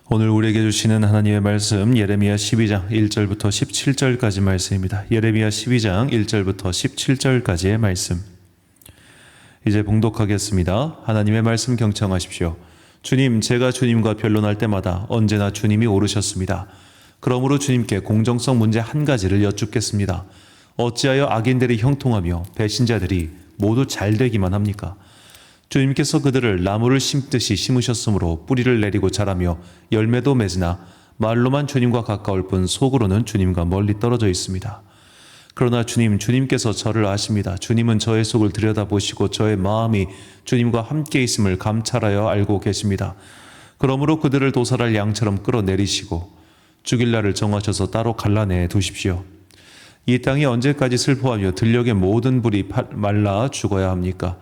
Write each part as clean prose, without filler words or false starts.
오늘 우리에게 주시는 하나님의 말씀 예레미야 12장 1절부터 17절까지 말씀입니다. 예레미야 12장 1절부터 17절까지의 말씀. 이제 봉독하겠습니다. 하나님의 말씀 경청하십시오. 주님, 제가 주님과 변론할 때마다 언제나 주님이 오르셨습니다. 그러므로 주님께 공정성 문제 한 가지를 여쭙겠습니다. 어찌하여 악인들이 형통하며 배신자들이 모두 잘되기만 합니까? 주님께서 그들을 나무를 심듯이 심으셨으므로 뿌리를 내리고 자라며 열매도 맺으나 말로만 주님과 가까울 뿐 속으로는 주님과 멀리 떨어져 있습니다. 그러나 주님께서 저를 아십니다. 주님은 저의 속을 들여다보시고 저의 마음이 주님과 함께 있음을 감찰하여 알고 계십니다. 그러므로 그들을 도살할 양처럼 끌어내리시고 죽일 날을 정하셔서 따로 갈라내 두십시오. 이 땅이 언제까지 슬퍼하며 들녘의 모든 불이 말라 죽어야 합니까?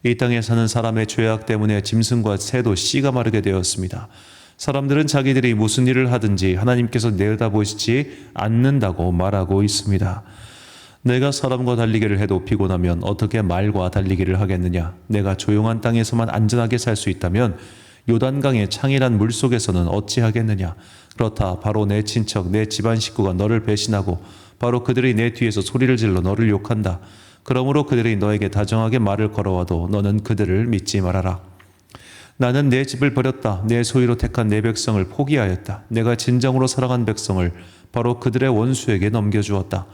이 땅에 사는 사람의 죄악 때문에 짐승과 새도 씨가 마르게 되었습니다. 사람들은 자기들이 무슨 일을 하든지 하나님께서 내려다보시지 않는다고 말하고 있습니다. 내가 사람과 달리기를 해도 피곤하면 어떻게 말과 달리기를 하겠느냐? 내가 조용한 땅에서만 안전하게 살 수 있다면 요단강의 창이란 물속에서는 어찌하겠느냐? 그렇다. 바로 내 친척, 내 집안 식구가 너를 배신하고 바로 그들이 내 뒤에서 소리를 질러 너를 욕한다. 그러므로 그들이 너에게 다정하게 말을 걸어와도 너는 그들을 믿지 말아라. 나는 내 집을 버렸다. 내 소유로 택한 내 백성을 포기하였다. 내가 진정으로 사랑한 백성을 바로 그들의 원수에게 넘겨주었다.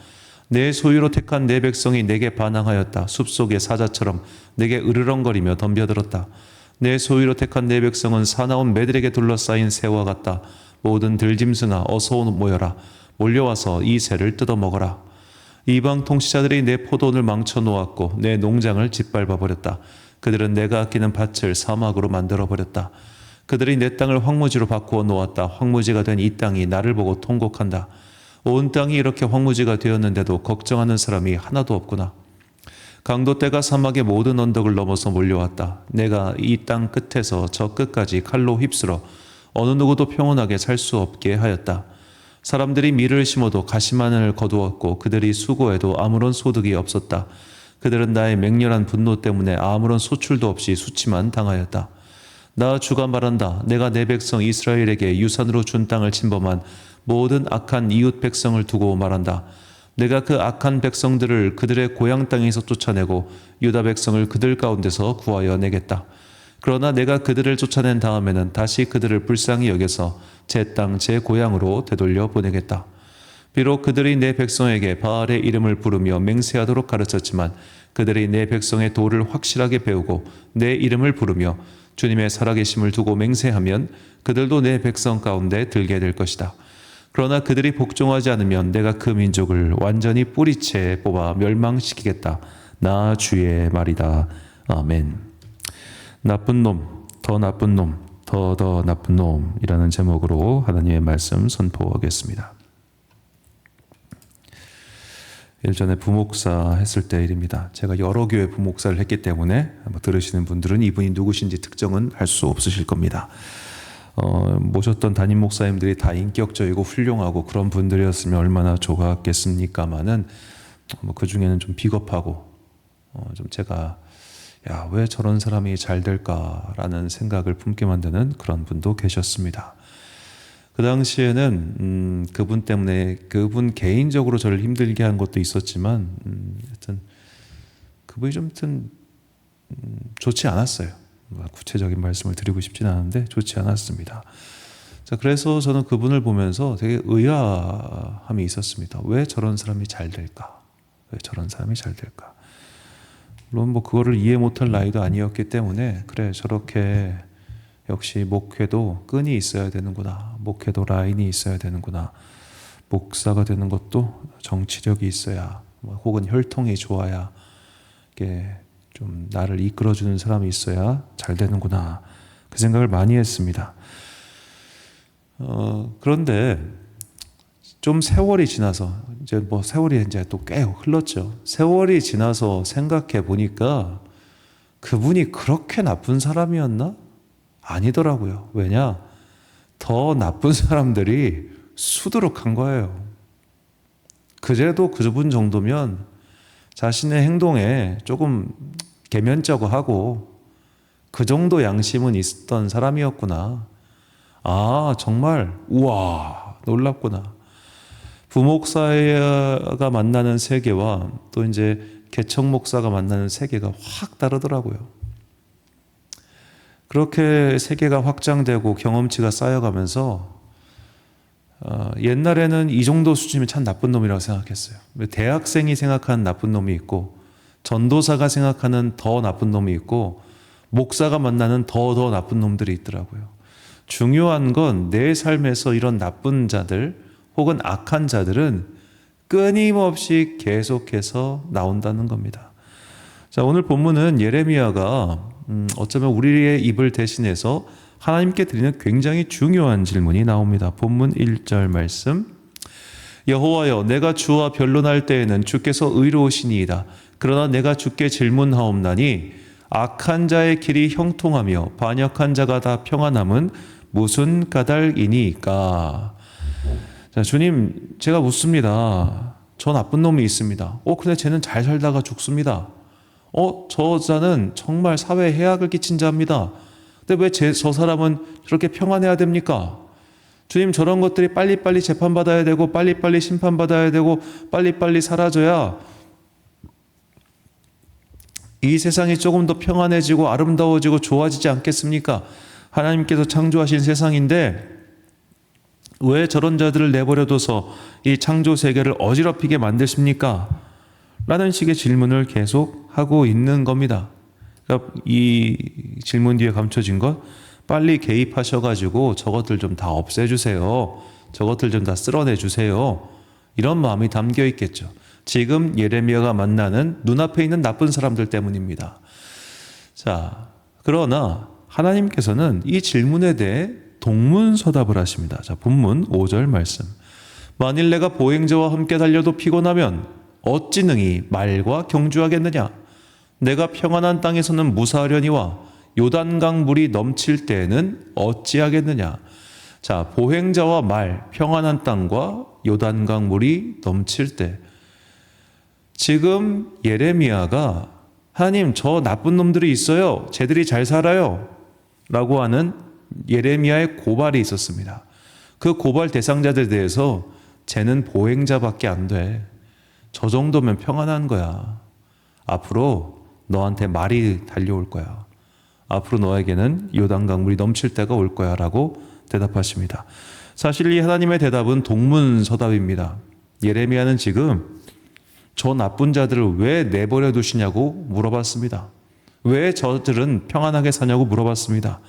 내 소유로 택한 내 백성이 내게 반항하였다. 숲속의 사자처럼 내게 으르렁거리며 덤벼들었다. 내 소유로 택한 내 백성은 사나운 매들에게 둘러싸인 새와 같다. 모든 들짐승아 어서 모여라. 몰려와서 이 새를 뜯어먹어라. 이방 통치자들이 내 포도원을 망쳐놓았고 내 농장을 짓밟아버렸다. 그들은 내가 아끼는 밭을 사막으로 만들어버렸다. 그들이 내 땅을 황무지로 바꾸어 놓았다. 황무지가 된 이 땅이 나를 보고 통곡한다. 온 땅이 이렇게 황무지가 되었는데도 걱정하는 사람이 하나도 없구나. 강도떼가 사막의 모든 언덕을 넘어서 몰려왔다. 내가 이 땅 끝에서 저 끝까지 칼로 휩쓸어 어느 누구도 평온하게 살 수 없게 하였다. 사람들이 밀을 심어도 가시만을 거두었고 그들이 수고해도 아무런 소득이 없었다. 그들은 나의 맹렬한 분노 때문에 아무런 소출도 없이 수치만 당하였다. 나 주가 말한다. 내가 내 백성 이스라엘에게 유산으로 준 땅을 침범한 모든 악한 이웃 백성을 두고 말한다. 내가 그 악한 백성들을 그들의 고향 땅에서 쫓아내고 유다 백성을 그들 가운데서 구하여 내겠다. 그러나 내가 그들을 쫓아낸 다음에는 다시 그들을 불쌍히 여겨서 제 땅, 제 고향으로 되돌려 보내겠다. 비록 그들이 내 백성에게 바알의 이름을 부르며 맹세하도록 가르쳤지만 그들이 내 백성의 도를 확실하게 배우고 내 이름을 부르며 주님의 살아계심을 두고 맹세하면 그들도 내 백성 가운데 들게 될 것이다. 그러나 그들이 복종하지 않으면 내가 그 민족을 완전히 뿌리채 뽑아 멸망시키겠다. 나 주의 말이다. 아멘. 나쁜 놈, 더 나쁜 놈, 더 나쁜 놈이라는 제목으로 하나님의 말씀 선포하겠습니다. 예전에 부목사 했을 때 일입니다. 제가 여러 교회 부목사를 했기 때문에 들으시는 분들은 이분이 누구신지 특정은 할 수 없으실 겁니다. 모셨던 담임 목사님들이 다 인격적이고 훌륭하고 그런 분들이었으면 얼마나 좋았겠습니까마는 그 중에는 좀 비겁하고 좀 제가 왜 저런 사람이 잘 될까라는 생각을 품게 만드는 그런 분도 계셨습니다. 그 당시에는 그분 때문에 그분 개인적으로 저를 힘들게 한 것도 있었지만 하여튼 그분이 좀 좋지 않았어요. 구체적인 말씀을 드리고 싶진 않은데 좋지 않았습니다. 자, 그래서 저는 그분을 보면서 되게 의아함이 있었습니다. 왜 저런 사람이 잘 될까? 왜 저런 사람이 잘 될까? 물론 그거를 이해 못할 나이도 아니었기 때문에 그래 저렇게 역시 목회도 끈이 있어야 되는구나. 목회도 라인이 있어야 되는구나. 목사가 되는 것도 정치력이 있어야 혹은 혈통이 좋아야 이게 좀 나를 이끌어주는 사람이 있어야 잘 되는구나. 그 생각을 많이 했습니다. 그런데 좀 세월이 지나서 세월이 이제 또 꽤 흘렀죠. 세월이 지나서 생각해 보니까 그분이 그렇게 나쁜 사람이었나? 아니더라고요. 왜냐? 더 나쁜 사람들이 수두룩한 거예요. 그제도 그분 정도면 자신의 행동에 조금 개면쩍어 하고 그 정도 양심은 있었던 사람이었구나. 아, 정말 우와, 놀랍구나. 부목사가 만나는 세계와 또 이제 개척 목사가 만나는 세계가 확 다르더라고요. 그렇게 세계가 확장되고 경험치가 쌓여가면서 옛날에는 이 정도 수준이면 참 나쁜 놈이라고 생각했어요. 대학생이 생각하는 나쁜 놈이 있고 전도사가 생각하는 더 나쁜 놈이 있고 목사가 만나는 더 나쁜 놈들이 있더라고요. 중요한 건 내 삶에서 이런 나쁜 자들 혹은 악한 자들은 끊임없이 계속해서 나온다는 겁니다. 자, 오늘 본문은 예레미야가 어쩌면 우리의 입을 대신해서 하나님께 드리는 굉장히 중요한 질문이 나옵니다. 본문 1절 말씀. 여호와여, 내가 주와 변론할 때에는 주께서 의로우시니이다. 그러나 내가 주께 질문하옵나니 악한 자의 길이 형통하며 반역한 자가 다 평안함은 무슨 까닭이니까. 자, 주님, 제가 묻습니다. 저 나쁜 놈이 있습니다. 근데 쟤는 잘 살다가 죽습니다. 저 자는 정말 사회에 해악을 끼친 자입니다. 근데 왜 저 사람은 저렇게 평안해야 됩니까? 주님, 저런 것들이 빨리빨리 재판받아야 되고 빨리빨리 심판받아야 되고 빨리빨리 사라져야 이 세상이 조금 더 평안해지고 아름다워지고 좋아지지 않겠습니까? 하나님께서 창조하신 세상인데 왜 저런 자들을 내버려둬서 이 창조 세계를 어지럽히게 만드십니까? 라는 식의 질문을 계속 하고 있는 겁니다. 그러니까 이 질문 뒤에 감춰진 것, 빨리 개입하셔가지고 저것들 좀 다 없애주세요. 저것들 좀 다 쓸어내주세요. 이런 마음이 담겨 있겠죠. 지금 예레미야가 만나는 눈앞에 있는 나쁜 사람들 때문입니다. 자, 그러나 하나님께서는 이 질문에 대해 동문서답을 하십니다. 자, 본문 5절 말씀. 만일 내가 보행자와 함께 달려도 피곤하면 어찌 능히 말과 경주하겠느냐? 내가 평안한 땅에서는 무사하려니와 요단강 물이 넘칠 때에는 어찌하겠느냐? 자, 보행자와 말, 평안한 땅과 요단강 물이 넘칠 때. 지금 예레미야가 하나님, 저 나쁜 놈들이 있어요. 쟤들이 잘 살아요. 라고 하는 예레미야의 고발이 있었습니다. 그 고발 대상자들에 대해서 쟤는 보행자밖에 안 돼. 저 정도면 평안한 거야. 앞으로 너한테 말이 달려올 거야. 앞으로 너에게는 요단강 물이 넘칠 때가 올 거야 라고 대답하십니다. 사실 이 하나님의 대답은 동문서답입니다. 예레미야는 지금 저 나쁜 자들을 왜 내버려 두시냐고 물어봤습니다. 왜 저들은 평안하게 사냐고 물어봤습니다.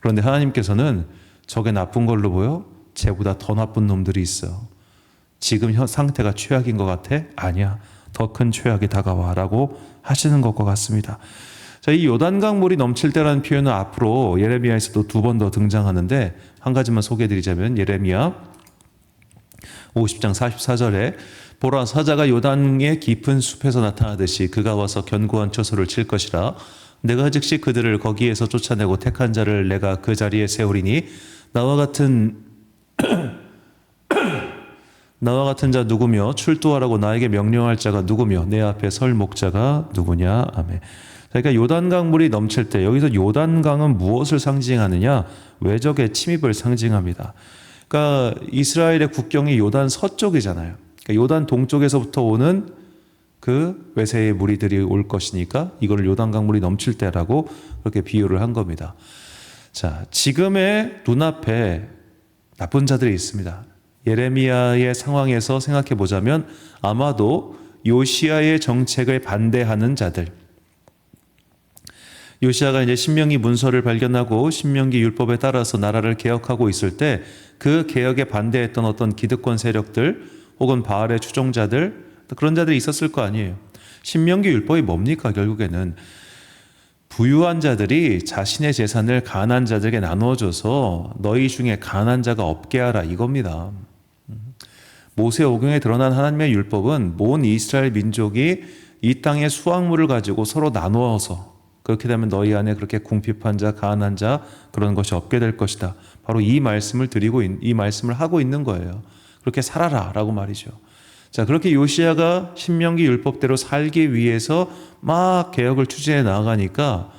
그런데 하나님께서는 저게 나쁜 걸로 보여? 쟤보다 더 나쁜 놈들이 있어. 지금 상태가 최악인 것 같아? 아니야. 더 큰 최악이 다가와 라고 하시는 것과 같습니다. 자, 이 요단강 물이 넘칠 때라는 표현은 앞으로 예레미야에서도 2번 더 등장하는데 한 가지만 소개해드리자면 예레미야 50장 44절에 보라, 사자가 요단의 깊은 숲에서 나타나듯이 그가 와서 견고한 처소를 칠 것이라. 내가 즉시 그들을 거기에서 쫓아내고 택한 자를 내가 그 자리에 세우리니 나와 같은 자 누구며 출두하라고 나에게 명령할 자가 누구며 내 앞에 설 목자가 누구냐. 아멘. 그러니까 요단강 물이 넘칠 때 여기서 요단강은 무엇을 상징하느냐? 외적의 침입을 상징합니다. 그러니까 이스라엘의 국경이 요단 서쪽이잖아요. 그러니까 요단 동쪽에서부터 오는 그 외세의 무리들이 올 것이니까 이거를 요단강 물이 넘칠 때라고 그렇게 비유를 한 겁니다. 자, 지금의 눈앞에 나쁜 자들이 있습니다. 예레미야의 상황에서 생각해 보자면 아마도 요시야의 정책을 반대하는 자들. 요시야가 이제 신명기 문서를 발견하고 신명기 율법에 따라서 나라를 개혁하고 있을 때 그 개혁에 반대했던 어떤 기득권 세력들 혹은 바알의 추종자들 그런 자들이 있었을 거 아니에요. 신명기 율법이 뭡니까? 결국에는 부유한 자들이 자신의 재산을 가난한 자들에게 나누어줘서 너희 중에 가난한 자가 없게 하라 이겁니다. 모세오경에 드러난 하나님의 율법은 온 이스라엘 민족이 이 땅의 수확물을 가지고 서로 나누어서 그렇게 되면 너희 안에 그렇게 궁핍한 자, 가난한 자 그런 것이 없게 될 것이다. 바로 이 말씀을 이 말씀을 하고 있는 거예요. 그렇게 살아라라고 말이죠. 자, 그렇게 요시야가 신명기 율법대로 살기 위해서 막 개혁을 추진해 나가니까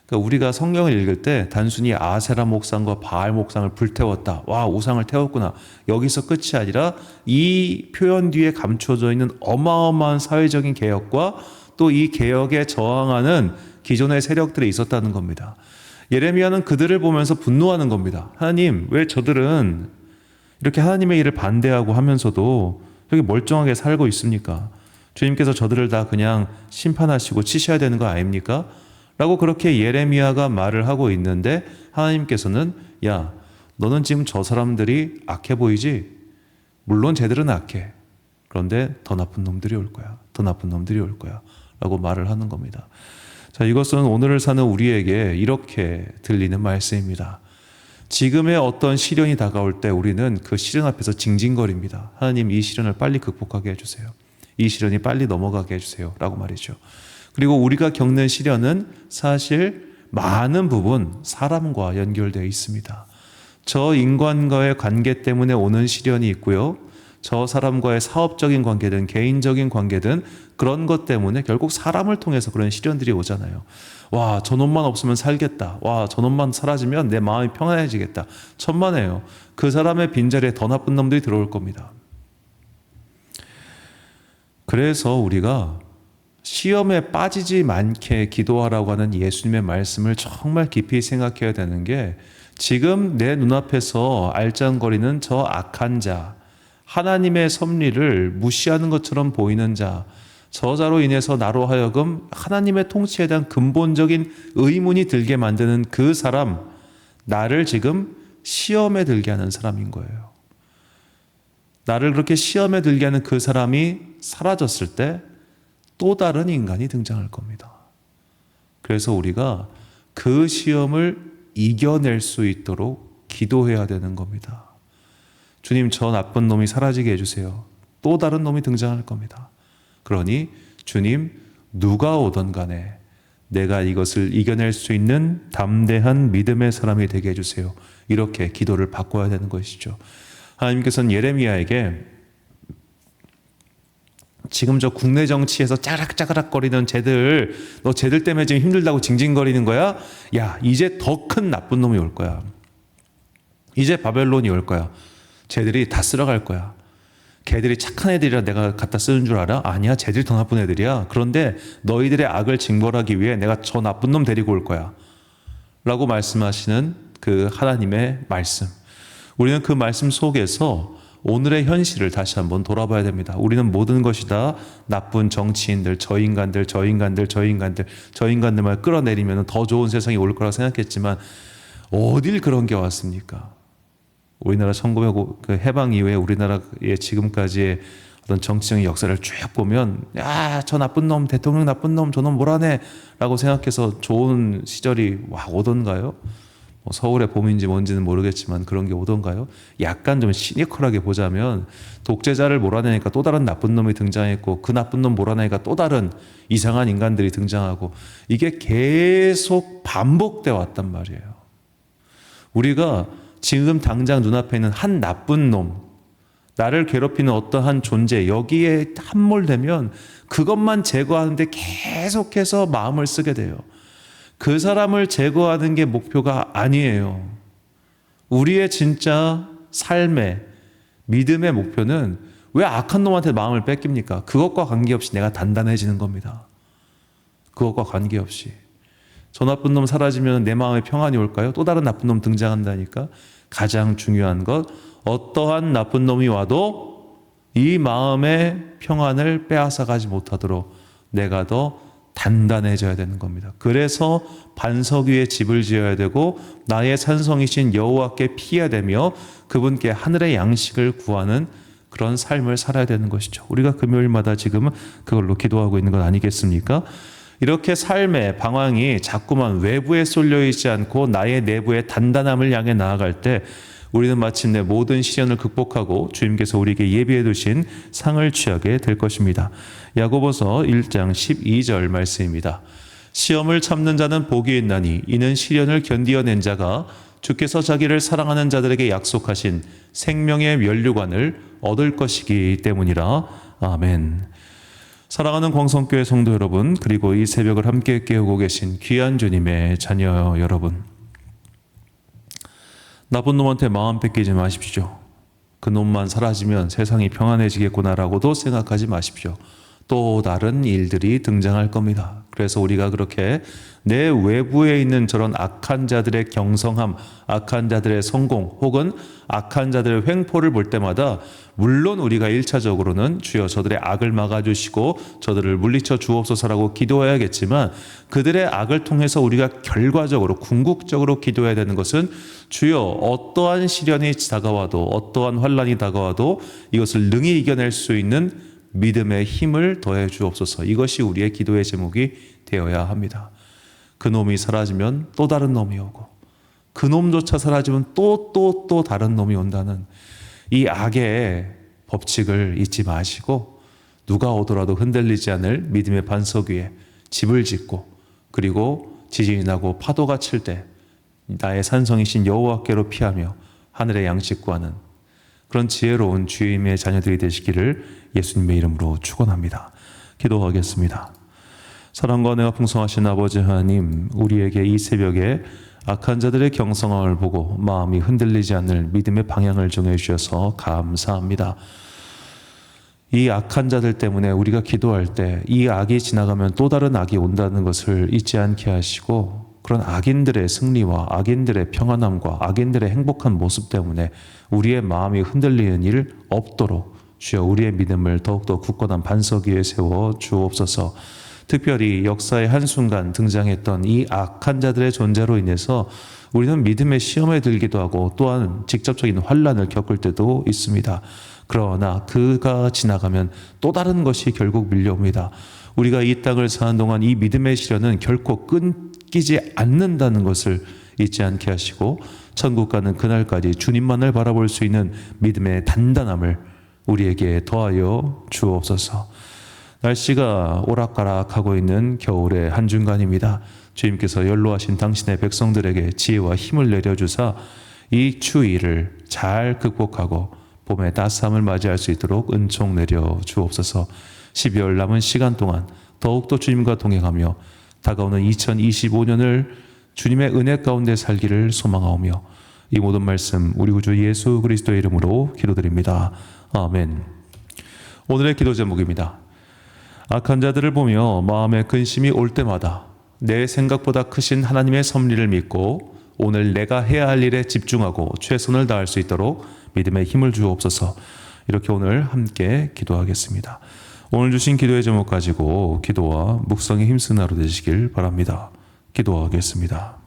그러니까 우리가 성경을 읽을 때 단순히 아세라 목상과 바알 목상을 불태웠다. 와, 우상을 태웠구나. 여기서 끝이 아니라 이 표현 뒤에 감춰져 있는 어마어마한 사회적인 개혁과 또 이 개혁에 저항하는 기존의 세력들이 있었다는 겁니다. 예레미야는 그들을 보면서 분노하는 겁니다. 하나님, 왜 저들은 이렇게 하나님의 일을 반대하고 하면서도 여기 멀쩡하게 살고 있습니까? 주님께서 저들을 다 그냥 심판하시고 치셔야 되는 거 아닙니까? 라고 그렇게 예레미야가 말을 하고 있는데 하나님께서는 야, 너는 지금 저 사람들이 악해 보이지? 물론 쟤들은 악해. 그런데 더 나쁜 놈들이 올 거야. 더 나쁜 놈들이 올 거야. 라고 말을 하는 겁니다. 자, 이것은 오늘을 사는 우리에게 이렇게 들리는 말씀입니다. 지금의 어떤 시련이 다가올 때 우리는 그 시련 앞에서 징징거립니다. 하나님, 이 시련을 빨리 극복하게 해주세요. 이 시련이 빨리 넘어가게 해주세요. 라고 말이죠. 그리고 우리가 겪는 시련은 사실 많은 부분 사람과 연결되어 있습니다. 저 인간과의 관계 때문에 오는 시련이 있고요. 저 사람과의 사업적인 관계든 개인적인 관계든 그런 것 때문에 결국 사람을 통해서 그런 시련들이 오잖아요. 와, 저놈만 없으면 살겠다. 와, 저놈만 사라지면 내 마음이 평안해지겠다. 천만에요. 그 사람의 빈자리에 더 나쁜 놈들이 들어올 겁니다. 그래서 우리가 시험에 빠지지 않게 기도하라고 하는 예수님의 말씀을 정말 깊이 생각해야 되는 게 지금 내 눈앞에서 알짱거리는 저 악한 자, 하나님의 섭리를 무시하는 것처럼 보이는 자, 저자로 인해서 나로 하여금 하나님의 통치에 대한 근본적인 의문이 들게 만드는 그 사람, 나를 지금 시험에 들게 하는 사람인 거예요. 나를 그렇게 시험에 들게 하는 그 사람이 사라졌을 때 또 다른 인간이 등장할 겁니다. 그래서 우리가 그 시험을 이겨낼 수 있도록 기도해야 되는 겁니다. 주님, 저 나쁜 놈이 사라지게 해주세요. 또 다른 놈이 등장할 겁니다. 그러니 주님, 누가 오던 간에 내가 이것을 이겨낼 수 있는 담대한 믿음의 사람이 되게 해주세요. 이렇게 기도를 바꿔야 되는 것이죠. 하나님께서는 예레미야에게 지금 저 국내 정치에서 짜락짜락거리는 쟤들, 너 쟤들 때문에 지금 힘들다고 징징거리는 거야? 야, 이제 더 큰 나쁜 놈이 올 거야. 이제 바벨론이 올 거야. 쟤들이 다 쓸어갈 거야. 걔들이 착한 애들이라 내가 갖다 쓰는 줄 알아? 아니야, 쟤들이 더 나쁜 애들이야. 그런데 너희들의 악을 징벌하기 위해 내가 저 나쁜 놈 데리고 올 거야. 라고 말씀하시는 그 하나님의 말씀. 우리는 그 말씀 속에서 오늘의 현실을 다시 한번 돌아봐야 됩니다. 우리는 모든 것이 다 나쁜 정치인들, 저 인간들만 끌어내리면 더 좋은 세상이 올 거라고 생각했지만 어딜 그런 게 왔습니까? 우리나라 1900 해방 이후에 우리나라의 지금까지의 어떤 정치적인 역사를 쭉 보면 야, 저 나쁜 놈, 대통령 나쁜 놈, 저놈 뭐라네 라고 생각해서 좋은 시절이 오던가요? 서울의 봄인지 뭔지는 모르겠지만 그런 게 오던가요? 약간 좀 시니컬하게 보자면 독재자를 몰아내니까 또 다른 나쁜 놈이 등장했고 그 나쁜 놈 몰아내니까 또 다른 이상한 인간들이 등장하고 이게 계속 반복돼 왔단 말이에요. 우리가 지금 당장 눈앞에 있는 한 나쁜 놈, 나를 괴롭히는 어떠한 존재, 여기에 함몰되면 그것만 제거하는데 계속해서 마음을 쓰게 돼요. 그 사람을 제거하는 게 목표가 아니에요. 우리의 진짜 삶의 믿음의 목표는 왜 악한 놈한테 마음을 뺏깁니까? 그것과 관계없이 내가 단단해지는 겁니다. 그것과 관계없이. 저 나쁜 놈 사라지면 내 마음에 평안이 올까요? 또 다른 나쁜 놈 등장한다니까. 가장 중요한 것, 어떠한 나쁜 놈이 와도 이 마음의 평안을 빼앗아 가지 못하도록 내가 더 단단해져야 되는 겁니다. 그래서 반석 위에 집을 지어야 되고 나의 산성이신 여호와께 피해야 되며 그분께 하늘의 양식을 구하는 그런 삶을 살아야 되는 것이죠. 우리가 금요일마다 지금 그걸로 기도하고 있는 건 아니겠습니까? 이렇게 삶의 방황이 자꾸만 외부에 쏠려 있지 않고 나의 내부의 단단함을 향해 나아갈 때 우리는 마침내 모든 시련을 극복하고 주님께서 우리에게 예비해 두신 상을 취하게 될 것입니다. 야고보서 1장 12절 말씀입니다. 시험을 참는 자는 복이 있나니 이는 시련을 견디어낸 자가 주께서 자기를 사랑하는 자들에게 약속하신 생명의 면류관을 얻을 것이기 때문이라. 아멘. 사랑하는 광성교회 성도 여러분, 그리고 이 새벽을 함께 깨우고 계신 귀한 주님의 자녀 여러분, 나쁜 놈한테 마음 뺏기지 마십시오. 그 놈만 사라지면 세상이 평안해지겠구나라고도 생각하지 마십시오. 또 다른 일들이 등장할 겁니다. 그래서 우리가 그렇게 내 외부에 있는 저런 악한 자들의 경성함, 악한 자들의 성공, 혹은 악한 자들의 횡포를 볼 때마다 물론 우리가 1차적으로는 주여 저들의 악을 막아주시고 저들을 물리쳐 주옵소서라고 기도해야겠지만, 그들의 악을 통해서 우리가 결과적으로 궁극적으로 기도해야 되는 것은 주여 어떠한 시련이 다가와도 어떠한 환난이 다가와도 이것을 능히 이겨낼 수 있는 믿음의 힘을 더해 주옵소서. 이것이 우리의 기도의 제목이 되어야 합니다. 그 놈이 사라지면 또 다른 놈이 오고, 그 놈조차 사라지면 또 다른 놈이 온다는 이 악의 법칙을 잊지 마시고, 누가 오더라도 흔들리지 않을 믿음의 반석 위에 집을 짓고, 그리고 지진이 나고 파도가 칠 때 나의 산성이신 여호와께로 피하며 하늘의 양식 구하는 그런 지혜로운 주님의 자녀들이 되시기를 예수님의 이름으로 축원합니다. 기도하겠습니다. 사랑과 은혜가 풍성하신 아버지 하나님, 우리에게 이 새벽에 악한 자들의 경성함을 보고 마음이 흔들리지 않을 믿음의 방향을 정해 주셔서 감사합니다. 이 악한 자들 때문에 우리가 기도할 때 이 악이 지나가면 또 다른 악이 온다는 것을 잊지 않게 하시고, 그런 악인들의 승리와 악인들의 평안함과 악인들의 행복한 모습 때문에 우리의 마음이 흔들리는 일 없도록 주여 우리의 믿음을 더욱더 굳건한 반석 위에 세워 주옵소서. 특별히 역사의 한순간 등장했던 이 악한 자들의 존재로 인해서 우리는 믿음의 시험에 들기도 하고 또한 직접적인 환난을 겪을 때도 있습니다. 그러나 그가 지나가면 또 다른 것이 결국 밀려옵니다. 우리가 이 땅을 사는 동안 이 믿음의 시련은 결코 끊기지 않는다는 것을 잊지 않게 하시고, 천국 가는 그날까지 주님만을 바라볼 수 있는 믿음의 단단함을 우리에게 더하여 주옵소서. 날씨가 오락가락하고 있는 겨울의 한중간입니다. 주님께서 연로하신 당신의 백성들에게 지혜와 힘을 내려주사 이 추위를 잘 극복하고 봄의 따스함을 맞이할 수 있도록 은총 내려 주옵소서. 12월 남은 시간 동안 더욱더 주님과 동행하며 다가오는 2025년을 주님의 은혜 가운데 살기를 소망하오며, 이 모든 말씀 우리 구주 예수 그리스도의 이름으로 기도드립니다. 아멘. 오늘의 기도 제목입니다. 악한 자들을 보며 마음에 근심이 올 때마다 내 생각보다 크신 하나님의 섭리를 믿고 오늘 내가 해야 할 일에 집중하고 최선을 다할 수 있도록 믿음의 힘을 주옵소서. 이렇게 오늘 함께 기도하겠습니다. 오늘 주신 기도의 제목 가지고 기도와 묵상에 힘쓰는 하루 되시길 바랍니다. 기도하겠습니다.